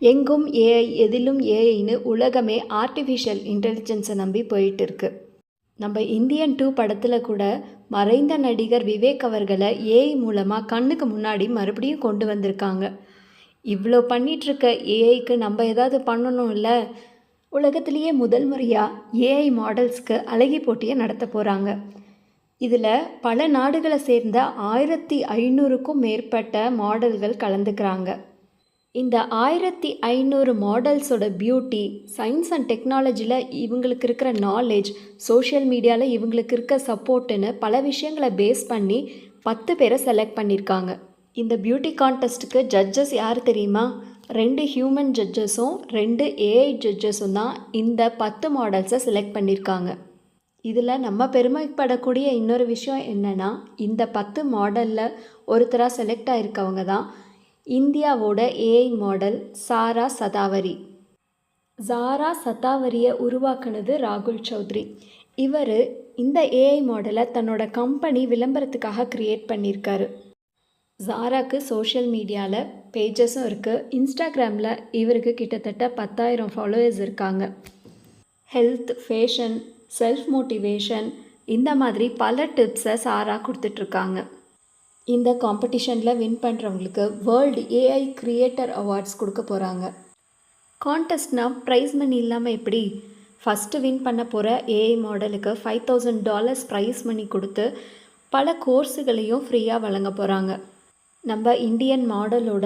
எங்கும் ஏஐ எதிலும் ஏஐன்னு உலகமே ஆர்டிஃபிஷியல் இன்டெலிஜென்ஸை நம்பி போயிட்டு இருக்கு. நம்ம இந்தியன் 2 படத்தில் கூட மறைந்த நடிகர் விவேக் அவர்களை ஏஐ மூலமாக கண்ணுக்கு முன்னாடி மறுபடியும் கொண்டு வந்திருக்காங்க. இவ்வளோ பண்ணிகிட்ருக்க ஏஐக்கு நம்ம ஏதாவது பண்ணணும் இல்லை? உலகத்திலேயே முதல் முறையாக ஏஐ மாடல்ஸ்க்கு அழகி போட்டியை நடத்த போகிறாங்க. இதில் பல நாடுகளை சேர்ந்த 1500க்கும் மேற்பட்ட மாடல்கள் கலந்துக்கிறாங்க. இந்த 1500 மாடல்ஸோட பியூட்டி, சயின்ஸ் அண்ட் டெக்னாலஜியில் இவங்களுக்கு இருக்கிற நாலேஜ், சோஷியல் மீடியாவில் இவங்களுக்கு இருக்க சப்போர்ட்டுன்னு பல விஷயங்களை பேஸ் பண்ணி 10 பேரை செலக்ட் பண்ணியிருக்காங்க. இந்த பியூட்டி கான்டெஸ்ட்டுக்கு ஜட்ஜஸ் யார் தெரியுமா? 2 ஹியூமன் ஜட்ஜஸும் 2 ஏஐ ஜட்ஜஸும் தான் இந்த 10 மாடல்ஸை செலக்ட் பண்ணியிருக்காங்க. இதில் நம்ம பெருமைப்படக்கூடிய இன்னொரு விஷயம் என்னென்னா, இந்த 10 மாடலில் ஒருத்தராக செலக்ட் ஆகிருக்கவங்க தான் இந்தியாவோட ஏஐ மாடல் சாரா சதாவரி. சாரா சதாவரியை உருவாக்குனது ராகுல் சௌத்ரி. இவர் இந்த ஏஐ மாடலை தன்னோட கம்பெனி விளம்பரத்துக்காக க்ரியேட் பண்ணியிருக்காரு. சாராக்கு சோஷியல் மீடியாவில் பேஜஸும் இருக்குது. இன்ஸ்டாகிராமில் இவருக்கு கிட்டத்தட்ட 10,000 ஃபாலோவர்ஸ் இருக்காங்க. ஹெல்த், ஃபேஷன், செல்ஃப் மோட்டிவேஷன் இந்த மாதிரி பல டிப்ஸை சாரா கொடுத்துட்ருக்காங்க. இந்த காம்படிஷனில் வின் பண்ணுறவங்களுக்கு வேர்ல்டு ஏஐ கிரியேட்டர் அவார்ட்ஸ் கொடுக்க போகிறாங்க. கான்டெஸ்ட்னால் ப்ரைஸ் மணி இல்லாமல் எப்படி? ஃபஸ்ட்டு வின் பண்ண போகிற ஏஐ மாடலுக்கு $5,000 ப்ரைஸ் மணி கொடுத்து பல கோர்ஸுகளையும் ஃப்ரீயாக வழங்க போகிறாங்க. நம்ம இந்தியன் மாடலோட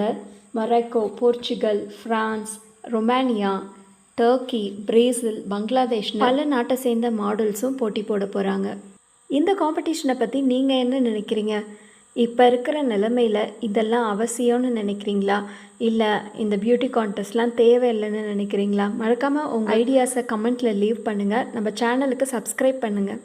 Morocco, Portugal, France, Romania, Turkey, Brazil, Bangladesh பல நாட்டை சேர்ந்த மாடல்ஸும் போட்டி போட போகிறாங்க. இந்த காம்படிஷனை பற்றி நீங்கள் என்ன நினைக்கிறீங்க? இப்போ இருக்கிற நிலைமையில் இதெல்லாம் அவசியம்னு நினைக்கிறீங்களா? இல்லை இந்த பியூட்டி கான்டெஸ்ட்லாம் தேவையில்லைன்னு நினைக்கிறீங்களா? மறக்காமல் உங்கள் ஐடியாஸை கமெண்ட்டில் லீவ் பண்ணுங்கள். நம்ம சேனலுக்கு சப்ஸ்கிரைப் பண்ணுங்கள்.